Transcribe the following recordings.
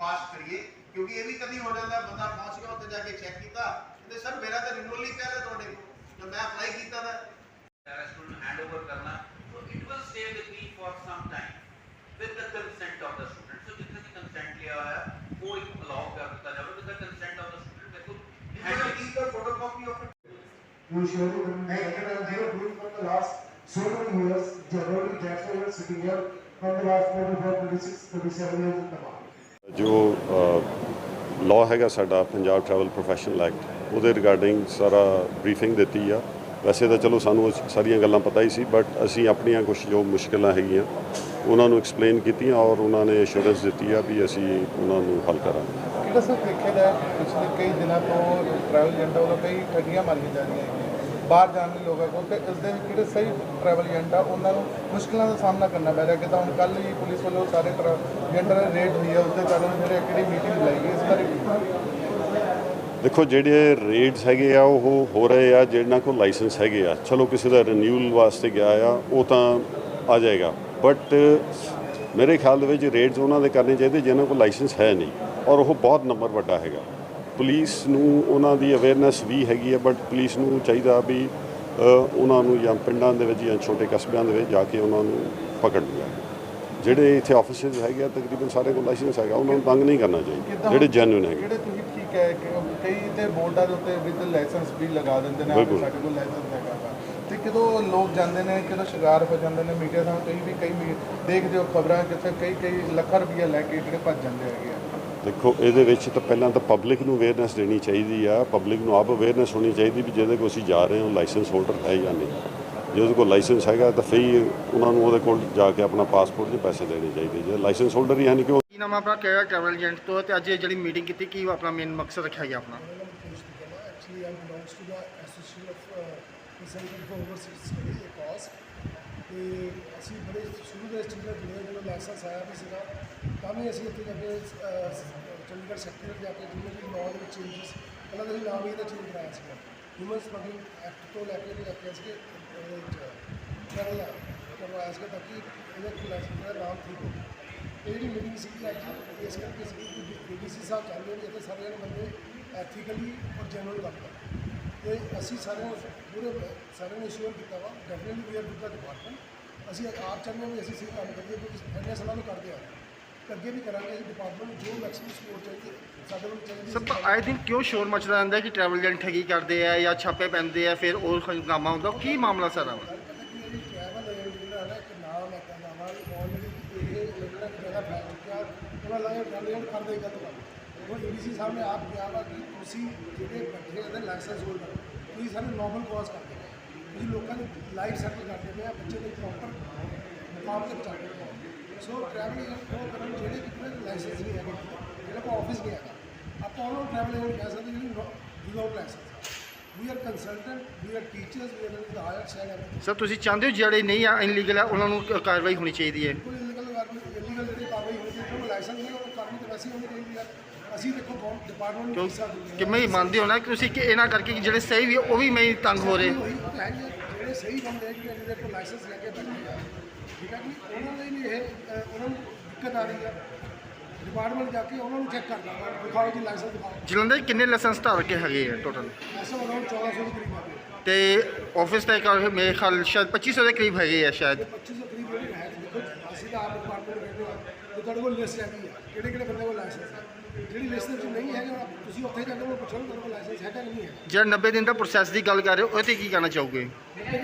Fast करिए, क्योंकि ये भी कभी हो जाता है बंदा पहुंच गया उत्ते जाके चेक किया ते सर मेरा तो रिन्यूअल ही पहले थोड़े जब मैं अप्लाई किया था स्टूडेंट हैंड ओवर करना, तो it will stay with me for some time with the consent of the student. So जिसने भी कंसेंट लिया है वो अलाउ कर दिया जाए with the consent of the student. देखो hand keep the photocopy of you surely will make it, and they were doing for the last so many years. Generally, that's why we're sitting here from the last 24, 26, 27 years in the market. ਜੋ law ਹੈਗਾ ਸਾਡਾ Punjab travel professional act ਉਹਦੇ regarding ਸਾਰਾ briefing ਦਿੱਤੀ ਆ। ਵੈਸੇ ਤਾਂ ਚਲੋ ਸਾਨੂੰ ਸਾਰੀਆਂ ਗੱਲਾਂ ਪਤਾ ਹੀ ਸੀ, ਬਟ ਅਸੀਂ ਆਪਣੀਆਂ ਕੁਝ ਜੋ ਮੁਸ਼ਕਿਲਾਂ ਹੈਗੀਆਂ ਉਹਨਾਂ ਨੂੰ ਐਕਸਪਲੇਨ ਕੀਤੀਆਂ ਔਰ ਉਹਨਾਂ ਨੇ ਅਸ਼ੋਰੈਂਸ ਦਿੱਤੀ ਆ ਵੀ ਅਸੀਂ ਉਹਨਾਂ ਨੂੰ ਹੱਲ ਕਰਾਂਗੇ। ਜਿਹੜਾ ਸਰ ਦੇਖਿਆ ਜਾਏ ਪਿਛਲੇ ਕਈ ਦਿਨਾਂ ਤੋਂ ਟਰੈਵਲ ਏਜੰਟ ਵੱਲੋਂ ਕਈ ਠੱਗੀਆਂ ਮਾਰੀਆਂ ਜਾ ਰਹੀਆਂ ਹੈਗੀਆਂ ਬਾਹਰ ਜਾਣ ਦੇ ਲੋਕਾਂ ਕੋਲ, ਅਤੇ ਇਸ ਦੇ ਜਿਹੜੇ ਸਹੀ ਟਰੈਵਲ ਏਜੰਟ ਆ ਉਹਨਾਂ ਨੂੰ ਮੁਸ਼ਕਿਲਾਂ ਦਾ ਸਾਹਮਣਾ ਕਰਨਾ ਪੈ ਰਿਹਾ। ਕਿੱਦਾਂ ਹੁਣ ਕੱਲ੍ਹ ਹੀ ਪੁਲਿਸ ਵੱਲੋਂ ਸਾਰੇ ਏਜੰਟਾਂ ਦੀ ਰੇਡ ਹੋਈ ਹੈ, ਉਸ ਦੇ ਕਾਰਨ ਜਿਹੜੇ ਕਿਹੜੀ ਮੀਟਿੰਗ ਬੁਲਾਈ ਗਈ ਇਸ ਬਾਰੇ। ਦੇਖੋ ਜਿਹੜੇ ਰੇਡਸ ਹੈਗੇ ਆ ਉਹ ਹੋ ਰਹੇ ਆ ਜਿਹਨਾਂ ਕੋਲ ਲਾਇਸੈਂਸ ਹੈਗੇ ਆ, ਚਲੋ ਕਿਸੇ ਦਾ ਰਿਨਿਊਅਲ ਵਾਸਤੇ ਗਿਆ ਆ ਉਹ ਤਾਂ ਆ ਜਾਏਗਾ, ਬਟ ਮੇਰੇ ਖਿਆਲ ਦੇ ਵਿੱਚ ਰੇਡਸ ਉਹਨਾਂ ਦੇ ਕਰਨੇ ਚਾਹੀਦੇ ਜਿਹਨਾਂ ਕੋਲ ਲਾਇਸੈਂਸ ਹੈ ਨਹੀਂ, ਔਰ ਉਹ ਬਹੁਤ ਨੰਬਰ ਵੱਡਾ ਹੈਗਾ। ਪੁਲਿਸ ਨੂੰ ਉਹਨਾਂ ਦੀ ਅਵੇਅਰਨੈਸ ਵੀ ਹੈਗੀ ਹੈ, ਬਟ ਪੁਲਿਸ ਨੂੰ ਚਾਹੀਦਾ ਵੀ ਉਹਨਾਂ ਨੂੰ ਜਾਂ ਪਿੰਡਾਂ ਦੇ ਵਿੱਚ ਜਾਂ ਛੋਟੇ ਕਸਬਿਆਂ ਦੇ ਵਿੱਚ ਜਾ ਕੇ ਉਹਨਾਂ ਨੂੰ ਪਕੜ ਲਿਆ। ਜਿਹੜੇ ਇੱਥੇ ਆਫਿਸਿਸ ਹੈਗੇ ਆ ਤਕਰੀਬਨ ਸਾਰੇ ਕੋਲ ਲਾਇਸੈਂਸ ਹੈਗਾ, ਉਹਨਾਂ ਨੂੰ ਤੰਗ ਨਹੀਂ ਕਰਨਾ ਚਾਹੀਦਾ ਜਿਹੜੇ ਜੈਨੂਇਨ ਹੈਗੇ। ਜਿਹੜੇ ਤੁਸੀਂ ਠੀਕ ਹੈ ਕਿ ਕਈ ਤੇ ਬੋਰਡਾਂ ਦੇ ਉੱਤੇ ਵਿਦ ਲਾਇਸੈਂਸ ਵੀ ਲਗਾ ਦਿੰਦੇ ਨੇ, ਸਾਡੇ ਕੋਲ ਲਾਇਸੈਂਸ ਹੈਗਾ ਵਾ, ਅਤੇ ਜਦੋਂ ਲੋਕ ਜਾਂਦੇ ਨੇ ਕਿਦੋਂ ਸ਼ਿਕਾਰ ਹੋ ਜਾਂਦੇ ਨੇ ਮੀਡੀਆ ਸਾਹਮਣੇ ਕਈ ਦੇਖਦੇ ਹੋ ਖਬਰਾਂ ਕਿੱਥੇ ਕਈ ਲੱਖਾਂ ਰੁਪਈਆ ਲੈ ਕੇ ਜਿਹੜੇ ਭੱਜ ਜਾਂਦੇ ਹੈਗੇ ਆ। ਦੇਖੋ ਇਹਦੇ ਵਿੱਚ ਤਾਂ ਪਹਿਲਾਂ ਤਾਂ ਪਬਲਿਕ ਨੂੰ ਅਵੇਅਰਨੈਸ ਦੇਣੀ ਚਾਹੀਦੀ ਆ, ਪਬਲਿਕ ਨੂੰ ਆਪ ਅਵੇਅਰਨੈਸ ਹੋਣੀ ਚਾਹੀਦੀ ਵੀ ਜਿਹਦੇ ਕੋਲ ਅਸੀਂ ਜਾ ਰਹੇ ਹਾਂ ਲਾਇਸੈਂਸ ਹੋਲਡਰ ਹੈ ਜਾਂ ਨਹੀਂ। ਜੇ ਉਹਦੇ ਕੋਲ ਲਾਇਸੈਂਸ ਹੈਗਾ ਤਾਂ ਫਿਰ ਉਹਨਾਂ ਨੂੰ ਉਹਦੇ ਕੋਲ ਜਾ ਕੇ ਆਪਣਾ ਪਾਸਪੋਰਟ ਦੇ ਪੈਸੇ ਦੇਣੇ ਚਾਹੀਦੇ। ਜੇ ਲਾਇਸੈਂਸ ਹੋਲਡਰ ਹੀ ਹੈ ਨਹੀਂ ਕਿ ਕੀ ਨਾਮ ਆਪਣਾ ਕਿਹੜਾ ਟਰੈਵਲ ਏਜੰਟ ਤੋਂ, ਅਤੇ ਅੱਜ ਜਿਹੜੀ ਮੀਟਿੰਗ ਕੀਤੀ ਕੀ ਆਪਣਾ ਮੇਨ ਮਕਸਦ ਰੱਖਿਆ ਗਿਆ ਆਪਣਾ? Actually, I belongs to the Association of Consultant for Overseas Study, ACOS, ਤੇ ਅਸੀਂ ਬੜੇ ਸ਼ੁਰੂ ਤੋਂ ਇਸ ਚੀਜ਼ ਨਾਲ ਜੁੜੇ ਜਦੋਂ ਲਾਇਸੈਂਸ ਆਇਆ ਵੀ ਸੀਗਾ ਤਾਂ ਵੀ ਅਸੀਂ ਇੱਥੇ ਜਾ ਕੇ ਚੰਡੀਗੜ੍ਹ ਸੈਕਟਰ ਜਾ ਕੇ ਜਿਵੇਂ ਵੀ ਲਾਅ ਦੇ ਵਿੱਚ ਚੇਂਜਸ ਪਹਿਲਾਂ ਤਾਂ ਅਸੀਂ ਨਾਮ ਹੀ ਇਹਦਾ ਚੇਂਜ ਕਰਾਇਆ ਸੀਗਾ ਹਿਊਮਨ ਸਮਗਲਿੰਗ ਐਕਟ ਤੋਂ ਲੈ ਕੇ ਸੀਗੇ ਟਰੈਵਲ ਕਰਵਾਇਆ ਸੀਗਾ ਤਾਂ ਕਿ ਇਹਦੇ ਲਾਇਸੈਂਸ ਦਾ ਨਾਮ ਠੀਕ ਹੋ। ਇਹ ਜਿਹੜੀ ਮੀਟਿੰਗ ਸੀਗੀ ਅੱਜ ਇਸ ਕਰਕੇ ਸੀਗੀ ਕਿ ADC ਸਾਹਿਬ ਚਾਹੁੰਦੇ ਨੇ ਇੱਥੇ ਸਾਰੇ ਬੰਦੇ ਐਥੀਕਲੀ ਔਰ ਜੈਨੂਅਨ ਕੰਮ ਕਰਨ, ਅਤੇ ਅਸੀਂ ਸਾਰਿਆਂ ਨੂੰ ਇਸ਼ੋਰ ਕੀਤਾ ਵਾ definitely we are with the department. ਅਸੀਂ ਆਪ ਚਾਹੁੰਦੇ ਹਾਂ ਵੀ ਅਸੀਂ ਸਹੀ ਕੰਮ ਕਰੀਏ ਕਿਉਂਕਿ ਇੰਨੇ ਸਾਲਾਂ ਨੂੰ ਕਰਦੇ ਆ ਅੱਗੇ ਵੀ ਕਰਾਂਗੇ। ਅਸੀਂ ਡਿਪਾਰਟਮੈਂਟ ਨੂੰ ਜੋ ਮੈਕਸਿਮਮ ਸਪੋਰਟ ਚਾਹੀਦੀ ਸਾਡੇ ਕੋਲ ਚਾਹੀਦੀ। ਸਰ ਆਈ ਥਿੰਕ ਕਿਉਂ ਸ਼ੋਰ ਮਚਦਾ ਰਹਿੰਦਾ ਕਿ ਟਰੈਵਲ ਏਜੰਟ ਠੱਗੀ ਕਰਦੇ ਆ ਜਾਂ ਛਾਪੇ ਪੈਂਦੇ ਆ ਫਿਰ ਉਹ ਹੰਗਾਮਾ ਹੁੰਦਾ, ਕੀ ਮਾਮਲਾ ਸਾਰਾ ਵਾ? ਪਤਾ ਕੀ ਹੈ ਜੀ, ਟਰੈਵਲ ਏਜੰਟ ਜਿਹੜਾ ਹੈ ਨਾ ਇੱਕ ਨਾਮ ਹੈ ਤਾਂ ਨਾਮ ਆਲਰੇਡੀ ਇਹ ਜਿਹੜਾ ਜ਼ਿਆਦਾ ਫੈਲ ਚੁੱਕਿਆ, ਉਹਨਾਂ ਲੱਗਦਾ ਟਰੈਵਲ ਏਜੰਟ ਕਰਦੇ ਹੀ ਗਲਤ ਕੰਮ। ਹੁਣ ADC ਸਾਹਿਬ ਨੇ ਆਪ ਕਿਹਾ ਵਾ ਕਿ ਤੁਸੀਂ ਜਿਹੜੇ ਬੈਠੇ ਇਹਦੇ ਲਾਇਸੈਂਸ ਹੋਲਡਰ ਤੁਸੀਂ ਸਾਰੇ ਨੋਬਲ ਕਾਜ਼ ਕਰਦੇ ਹੋ, ਤੁਸੀਂ ਲੋਕਾਂ ਦੀ ਲਾਈਫ ਸੈਟਲ ਕਰਦੇ ਪਏ ਆ, ਬੱਚੇ ਦੇ ਪ੍ਰੋਪਰ ਮੁਕਾਮ 'ਤੇ ਪਹੁੰਚਾਉਂਦੇ ਪਏ। ਸੋ ਟਰੈਵਲ ਏਜੰਟ ਉਹ ਕਰਨ ਜਿਹੜੇ ਕਿ ਲਾਇਸੈਂਸ ਨਹੀਂ ਹੈਗੇ, ਜਿਹੜਾ ਕੋਲ ਆਫਿਸ ਨਹੀਂ ਹੈਗਾ, ਆਪਾਂ ਉਹਨਾਂ ਨੂੰ ਟਰੈਵਲ ਏਜੰਟ ਕਹਿ ਸਕਦੇ ਜਿਹੜੀ without licence. We are consultant, we are teachers, we are the hire cell. Sir ਤੁਸੀਂ ਚਾਹੁੰਦੇ ਹੋ ਜਿਹੜੇ ਨਹੀਂ ਆ ਇਨਲੀਗਲ ਆ ਉਹਨਾਂ ਨੂੰ ਕਾਰਵਾਈ ਹੋਣੀ ਚਾਹੀਦੀ ਹੈ? ਕੋਈ ਇਲੀਗਲ ਜਿਹੜੀ ਕਾਰਵਾਈ ਹੋਣੀ ਚਾਹੀਦੀ, ਉਹ ਲਾਇਸੈਂਸ ਨਹੀਂ ਉਹ ਕਾਰਵਾਈ ਤਾਂ ਵੈਸੇ ਹੋਣੀ ਚਾਹੀਦੀ ਹੈ। ਅਸੀਂ ਦੇਖੋ ਡਿਪਾਰਟਮੈਂਟ ਨੂੰ ਕਿ ਮੈਂ ਮੰਨਦੇ ਹੋ ਨਾ ਕਿ ਤੁਸੀਂ ਕਿ ਇਹਨਾਂ ਕਰਕੇ ਕਿ ਜਿਹੜੇ ਸਹੀ ਵੀ ਉਹ ਵੀ ਮੈਂ ਤੰਗ ਹੋ ਰਹੇ। ਜਿਹੜੇ ਸਹੀ ਬੰਦੇ ਜਿਹੜੇ ਕੋਲ ਲਾਇਸੈਂਸ ਲੈ ਕੇ ਬੈਠੇ ਆ, ਠੀਕ ਹੈ ਕਿ ਉਹਨਾਂ ਲਈ ਵੀ ਇਹ ਉਹਨਾਂ ਨੂੰ ਦਿੱਕਤ ਆ ਰਹੀ ਆ। ਡਿਪਾਰਟਮੈਂਟ ਜਾ ਕੇ ਉਹਨਾਂ ਨੂੰ ਚੈੱਕ ਕਰਨਾ ਦਿਖਾਓ ਜੀ ਲਾਇਸੈਂਸ ਦਿਖਾਓ। ਜਲੰਧਰ ਕਿੰਨੇ ਲਾਇਸੈਂਸ ਧਾਰਕ ਹੈਗੇ ਆ ਟੋਟਲ? ਐਸਾ ਅਰਾਊਂਡ 1400 ਦੇ ਕਰੀਬ ਆਉਂਦੇ, ਅਤੇ ਆਫਿਸ ਦਾ ਮੇਰੇ ਖਿਆਲ ਸ਼ਾਇਦ 2500 ਦੇ ਕਰੀਬ ਹੈਗੇ ਆ ਸ਼ਾਇਦ। 2500 ਕਰੀਬ ਜਿਹੜੇ ਹੈ। ਦੇਖੋ ਅਸੀਂ ਤਾਂ ਆਪ ਡਿਪਾਰਟਮੈਂਟ ਕਹਿੰਦੇ ਆ ਕਿ ਤੁਹਾਡੇ ਕੋਲ ਲਿਸਟ ਹੈਗੀ ਆ ਕਿਹੜੇ ਕਿਹੜੇ ਬੰਦੇ ਕੋਲ ਲਾਇਸੈਂਸ ਹੈ। ਜਿਹੜੀ ਲਿਸਟ ਵਿੱਚ ਨਹੀਂ ਹੈਗੇ ਤੁਸੀਂ ਉੱਥੇ ਜਾ ਕੇ ਉਹ ਪੁੱਛੋ ਤੁਹਾਡੇ ਕੋਲ ਲਾਇਸੈਂਸ ਹੈਗਾ ਕਿ ਨਹੀਂ ਹੈ। ਜਿਹੜਾ 90 ਦਿਨ ਦਾ ਪ੍ਰੋਸੈਸ ਦੀ ਗੱਲ ਕਰ ਰਹੇ ਹੋ ਉਹ 'ਤੇ ਕੀ ਕਹਿਣਾ ਚਾਹੋਗੇ?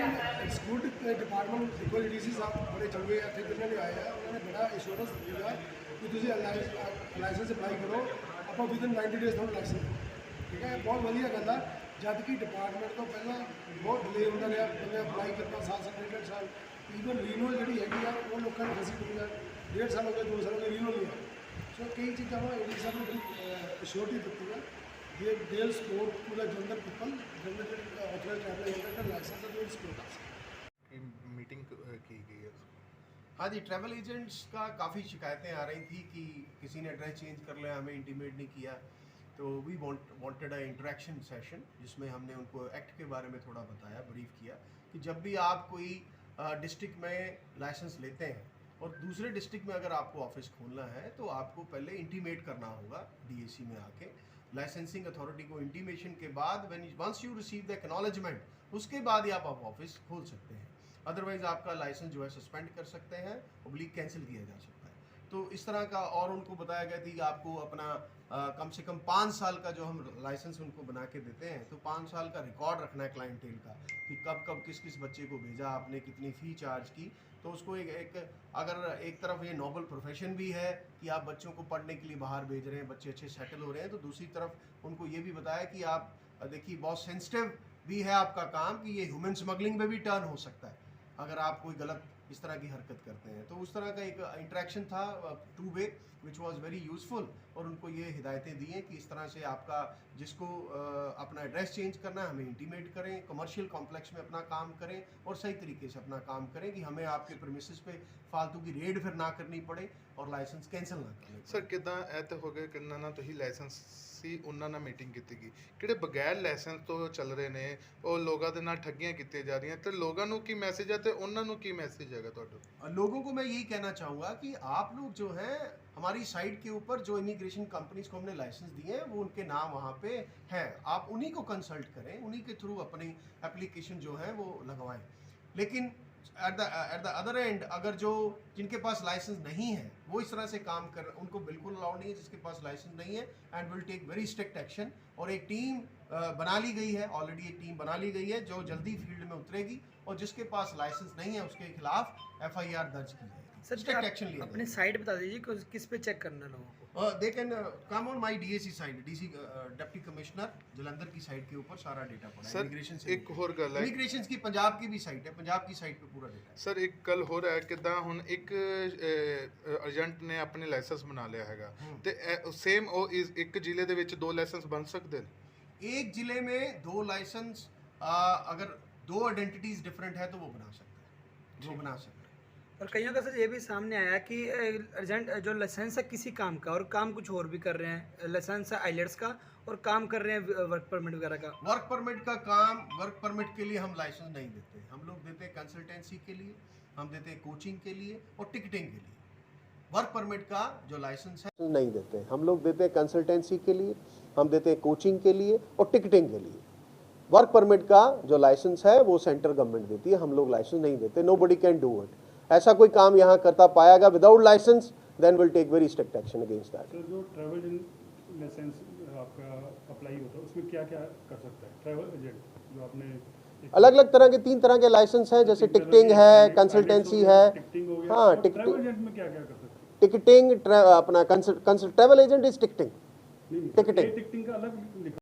ਸਕੂਲ ਡਿਪਾਰਟਮੈਂਟ ਦੇਖੋ ADC ਸਾਹਿਬ ਬੜੇ ਚੰਗੇ ਆ, ਇੱਥੇ ਜਿਨ੍ਹਾਂ ਨੇ ਆਏ ਆ ਉਹਨਾਂ ਨੇ ਬੜਾ ਇੰਸ਼ੋਰੈਂਸ ਦਿੱਤਾ ਕਿ ਤੁਸੀਂ ਲਾਇਸੈਂਸ ਅਪਲਾਈ ਕਰੋ, ਆਪਾਂ ਵਿਦਿਨ 90 ਡੇਜ਼ ਤੁਹਾਨੂੰ ਲਾਇਸੈਂਸ, ਠੀਕ ਹੈ। ਬਹੁਤ ਵਧੀਆ ਗੱਲ ਆ, ਜਦ ਕਿ ਡਿਪਾਰਟਮੈਂਟ ਤੋਂ ਪਹਿਲਾਂ ਬਹੁਤ ਡਿਲੇ ਹੁੰਦਾ ਰਿਹਾ, ਬੰਦੇ ਅਪਲਾਈ ਕੀਤਾ ਸਾਲ 1.5 ਸਾਲ। ਈਵਨ ਰੀਨਿਊਅਲ ਜਿਹੜੀ ਹੈਗੀ ਆ ਉਹ ਲੋਕਾਂ ਨੂੰ ਫਸੀ ਹੋਈ ਆ, 1.5 ਸਾਲ ਹੋ ਗਏ 2 ਸਾਲ ਹੋ ਗਏ ਰੀਨਿਊਅਲ ਨਹੀਂ ਆ। ਸੋ ਕਈ ਚੀਜ਼ਾਂ ਨੂੰ ADC ਸਾਹਿਬ ਨੇ ਅਸ਼ੋਰਟੀ ਦਿੱਤੀ ਆ they'll support to the general people, general authorized travel agent and license will support us. Meeting की गई है? हाँ जी, ट्रैवल एजेंट्स का काफ़ी शिकायतें आ रही थी कि किसी ने एड्रेस चेंज कर लिया, हमें इंटीमेट नहीं किया। तो we wanted a interaction session जिसमें हमने उनको एक्ट के बारे में थोड़ा बताया, ब्रीफ किया कि जब भी आप कोई डिस्ट्रिक्ट में लाइसेंस लेते हैं और दूसरे डिस्ट्रिक्ट में अगर आपको ऑफिस खोलना है तो आपको पहले इंटीमेट करना होगा डीएसी में आके, लाइसेंसिंग अथॉरिटी को इंटीमेशन के बाद once you receive the acknowledgement उसके बाद ही आप ऑफिस खोल सकते हैं। अदरवाइज आपका लाइसेंस जो है सस्पेंड कर सकते हैं, ऑब्लिक कैंसिल किया जा सकता है। तो इस तरह का, और उनको बताया गया था कि आपको अपना कम से कम 5 साल का जो हम लाइसेंस उनको बना के देते हैं तो 5 साल का रिकॉर्ड रखना है क्लाइंटेल का, कि कब कब किस किस बच्चे को भेजा आपने, कितनी फ़ी चार्ज की। तो उसको एक अगर एक तरफ ये नोबल प्रोफेशन भी है कि आप बच्चों को पढ़ने के लिए बाहर भेज रहे हैं, बच्चे अच्छे सेटल हो रहे हैं, तो दूसरी तरफ उनको ये भी बताया कि आप देखिए बहुत सेंसिटिव भी है आपका काम, कि ये ह्यूमन स्मगलिंग में भी टर्न हो सकता है अगर आप कोई गलत इस तरह की हरकत करते हैं। तो उस तरह का एक इंटरेक्शन था 2 वे विच वाज वेरी यूज़फुल, और उनको ये हिदायतें दी हैं कि इस तरह से आपका जिसको अपना एड्रेस चेंज करना है हमें इंटीमेट करें, कमर्शियल कॉम्प्लेक्स में अपना काम करें और सही तरीके से अपना काम करें, कि हमें आपके प्रीमिसेस पे फालतू की रेड फिर ना करनी पड़े और लाइसेंस कैंसिल ना करने पड़े। ਸਰ ਕਿਦਾਂ ਇਹ ਤਾਂ ਹੋ ਗਿਆ ਕਿੰਨਾ ਨਾ ਤੁਸੀਂ ਲਾਇਸੈਂਸ ਸੀ ਉਹਨਾਂ ਨਾਲ ਮੀਟਿੰਗ ਕੀਤੀ ਗਈ, ਕਿਹੜੇ ਬਗੈਰ ਲਾਇਸੈਂਸ ਤੋਂ ਚੱਲ ਰਹੇ ਨੇ ਉਹ ਲੋਕਾਂ ਦੇ ਨਾਲ ਠੱਗੀਆਂ ਕੀਤੀਆਂ ਜਾ ਰਹੀਆਂ, ਤੇ ਲੋਕਾਂ ਨੂੰ ਕੀ ਮੈਸੇਜ ਹੈ ਤੇ ਉਹਨਾਂ ਨੂੰ ਕੀ ਮੈਸੇਜ ਹੈਗਾ ਤੁਹਾਡਾ? लोगों को मैं यही कहना चाहूँगा कि आप लोग जो हैं हमारी साइट के ऊपर जो इमिग्रेशन कंपनीज को हमने लाइसेंस दिए हैं वो उनके नाम वहाँ पे हैं, आप उन्हीं को कंसल्ट करें, उन्हीं के थ्रू अपनी एप्लीकेशन जो है वो लगवाएं। लेकिन एट द अदर एंड अगर जो जिनके पास लाइसेंस नहीं है वो इस तरह से काम कर, उनको बिल्कुल अलाउड नहीं है जिसके पास लाइसेंस नहीं है, and will take very strict action. और एक टीम बना ली गई है, ऑलरेडी एक टीम बना ली गई है जो जल्दी फील्ड में उतरेगी, और जिसके पास लाइसेंस नहीं है उसके खिलाफ FIR दर्ज की जाएगी, सर स्ट्रिक्ट एक्शन लिया अपनी साइट बता दीजिए कि किस पे चेक करना है लोगों को। They can come on my DAC site, DC deputy commissioner Jalandhar की साइट के ऊपर सारा डेटा पड़ा है सर इमिग्रेशन से। ਇੱਕ ਹੋਰ ਗੱਲ ਹੈ इमिग्रेशन की पंजाब की भी साइट है, पंजाब की साइट पे पूरा डेटा है। ਸਰ ਇੱਕ ਗੱਲ ਹੋਰ ਹੈ ਕਿਦਾਂ ਹੁਣ ਇੱਕ ਏਜੰਟ ਨੇ ਆਪਣੇ ਲਾਇਸੈਂਸ ਬਣਾ ਲਿਆ ਹੈਗਾ ਤੇ ਸੇਮ ਉਹ ਇੱਕ ਜ਼ਿਲ੍ਹੇ ਦੇ ਵਿੱਚ 2 ਲਾਇਸੈਂਸ ਬਣ ਸਕਦੇ ਨੇ? एक जिले में 2 लाइसेंस अगर 2 आइडेंटिटीज डिफरेंट है तो वो बना सकता है, वो बना सकता है। और कईयों का सर ये भी सामने आया कि एजेंट जो लाइसेंस है किसी काम का और काम कुछ और भी कर रहे हैं, लाइसेंस है आइलेट्स का और काम कर रहे हैं वर्क परमिट वगैरह का। वर्क परमिट का काम, वर्क परमिट के लिए हम लाइसेंस नहीं देते, हम लोग देते हैं कंसल्टेंसी के लिए, हम देते हैं कोचिंग के लिए और टिकटिंग के लिए। वर्क परमिट का जो लाइसेंस है नहीं देते, हम लोग देते हैं कंसल्टेंसी के लिए, हम देते हैं कोचिंग के लिए और टिकटिंग के लिए। वर्क परमिट का जो लाइसेंस है वो सेंट्रल गवर्नमेंट देती है, हम लोग लाइसेंस नहीं देते। Nobody can do it. ऐसा कोई काम यहाँ करता पाएगा without licence, then will take very strict action against that. Sir जो ट्रैवल लाइसेंस आपका अप्लाई होता है उसमें क्या क्या कर सकता है ट्रैवल एजेंट जो आपने अलग अलग तरह के 3 तरह के लाइसेंस हैं, जैसे टिकटिंग है, कंसल्टेंसी है। टिकटिंग हो गया, हाँ, और टिकटिंग, ट्रैवल एजेंट में क्या क्या कर सकते हैं? टिकटिंग, अपना ट्रैवल एजेंट इज टिकटिंग, नहीं, टिकटिंग। टिकटिंग का अलग लिखा